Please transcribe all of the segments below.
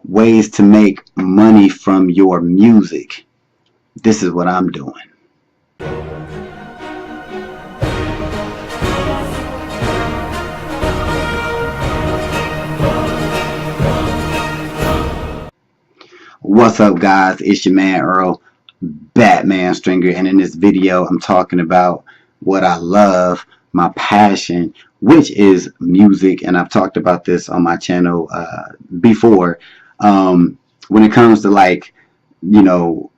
ways to make money from your music. This is what I'm doing. What's up, guys? It's your man Earl, Batman Stringer, and in this video I'm talking about what I love, my passion, which is music. And I've talked about this on my channel before. When it comes to, like, you know,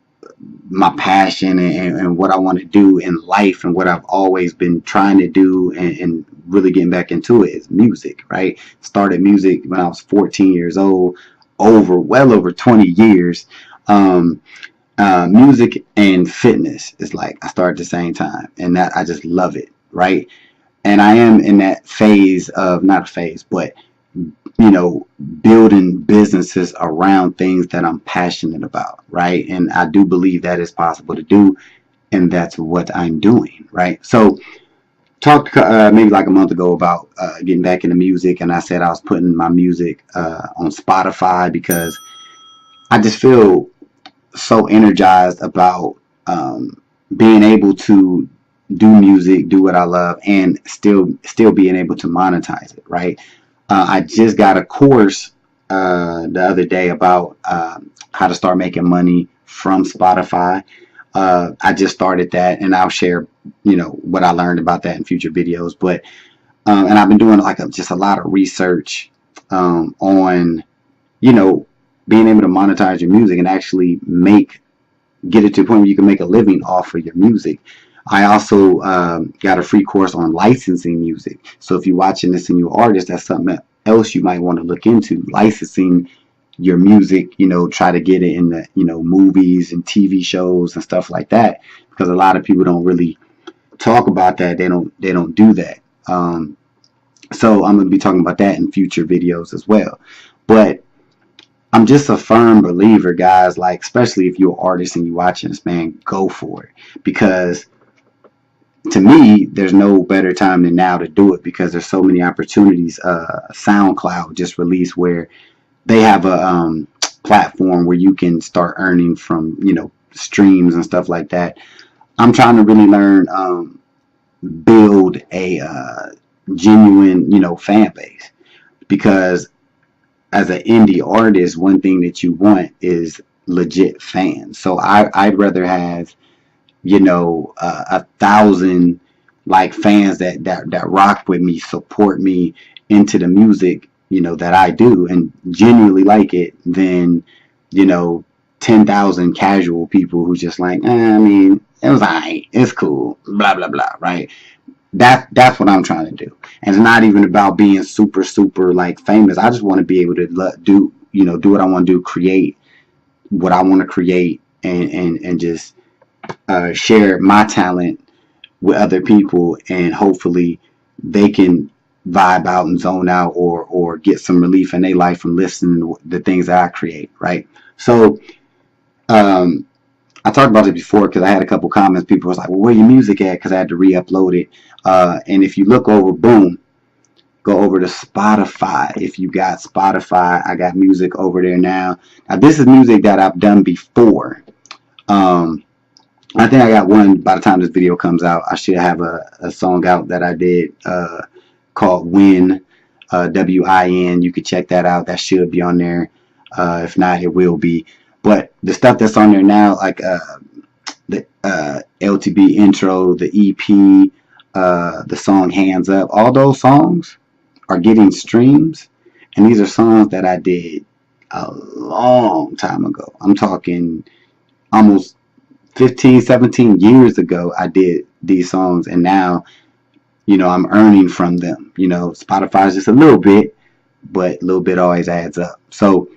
my passion and what I want to do in life and what I've always been trying to do and really getting back into it is music, right? Started music when I was 14 years old, well over 20 years. Music and fitness is like I started at the same time, and that I just love it, right? And I am in that phase of, not a phase, but building businesses around things that I'm passionate about, right? And I do believe that is possible to do, and that's what I'm doing, right? So talked maybe like a month ago about getting back into music, and I said I was putting my music on Spotify because I just feel so energized about being able to do music, do what I love, and still being able to monetize it, right? I just got a course the other day about how to start making money from Spotify. I just started that, and I'll share what I learned about that in future videos. But and I've been doing like just a lot of research on being able to monetize your music and actually get it to a point where you can make a living off of your music. I also got a free course on licensing music. So if you're watching this and you're an artist, that's something else you might want to look into. Licensing your music, try to get it in the, movies and TV shows and stuff like that. Because a lot of people don't really talk about that. They don't do that. So I'm going to be talking about that in future videos as well. But I'm just a firm believer, guys, like, especially if you're an artist and you're watching this, man, go for it. Because to me, there's no better time than now to do it, because there's so many opportunities. SoundCloud just released where they have a platform where you can start earning from, streams and stuff like that. I'm trying to really learn, build a genuine, fan base, because as an indie artist, one thing that you want is legit fans. So I'd rather have 1,000 like fans that rock with me, support me into the music that I do and genuinely like it, than 10,000 casual people who just like, I mean, it was alright, it's cool, blah blah blah, right? That's what I'm trying to do. And it's not even about being super like famous. I just want to be able to do what I want to do, create what I want to create, and just share my talent with other people, and hopefully they can vibe out and zone out, or get some relief in their life from listening to the things that I create, right? So I talked about it before because I had a couple comments. People was like, well, where your music at? Because I had to re-upload it. And if you look over, boom, go over to Spotify. If you got Spotify, I got music over there now. Now, this is music that I've done before. I think I got one by the time this video comes out. I should have a song out that I did called Win, W-I-N. You can check that out. That should be on there. If not, it will be. But the stuff that's on there now, like the LTB intro, the EP, the song Hands Up, all those songs are getting streams. And these are songs that I did a long time ago. I'm talking almost 15, 17 years ago. I did these songs, and now, I'm earning from them. Spotify's just a little bit, but a little bit always adds up. So,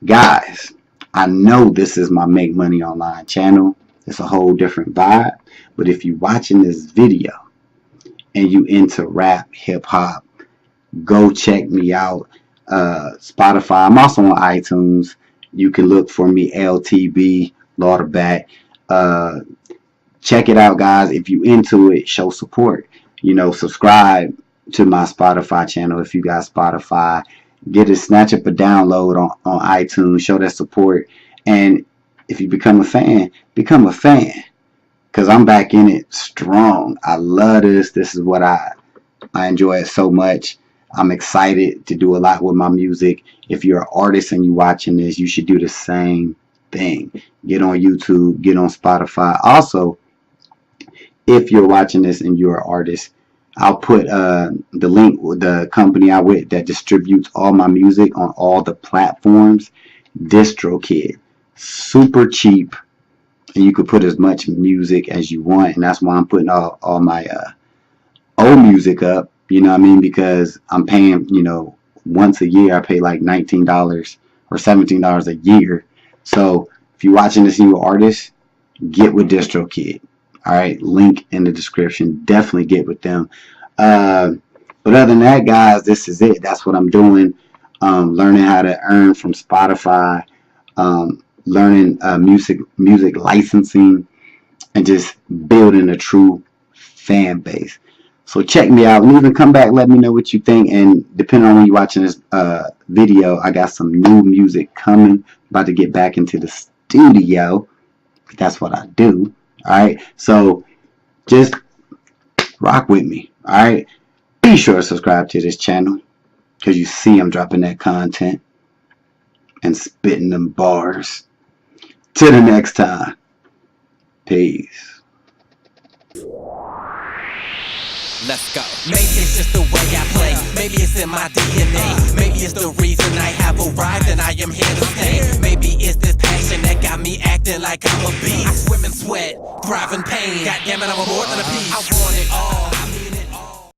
guys, I know this is my Make Money Online channel. It's a whole different vibe. But if you're watching this video and you into rap, hip hop, go check me out. Spotify. I'm also on iTunes. You can look for me, LTB, Lauderback. Check it out, guys. If you into it, show support. Subscribe to my Spotify channel if you got Spotify, Get it, snatch up a download on iTunes, show that support. And if you become a fan, become a fan. Because I'm back in it strong. I love this. This is what I enjoy it so much. I'm excited to do a lot with my music. If you're an artist and you're watching this, you should do the same thing. Get on YouTube, get on Spotify. Also, if you're watching this and you're an artist, I'll put the link with the company I with that distributes all my music on all the platforms. DistroKid, super cheap, and you could put as much music as you want. And that's why I'm putting all my old music up. You know what I mean? Because I'm paying, once a year I pay like $19 or $17 a year. So if you're watching this new artist, get with DistroKid. All right, link in the description. Definitely get with them. But other than that, guys, this is it. That's what I'm doing. Learning how to earn from Spotify. Learning music licensing, and just building a true fan base. So check me out. Leave and come back. Let me know what you think. And depending on when you're watching this video, I got some new music coming. About to get back into the studio. That's what I do. Alright, so just rock with me. Alright, be sure to subscribe to this channel, because you see I'm dropping that content and spitting them bars. Till the next time, peace. Let's go. Maybe it's just the way I play. Maybe it's in my DNA. Maybe it's the reason I have arrived and I am here to stay. Maybe it's this passion that got me acting like I'm a beast. I swim in sweat, thrive in pain. God damn it, I'm more than a beast. I want it all.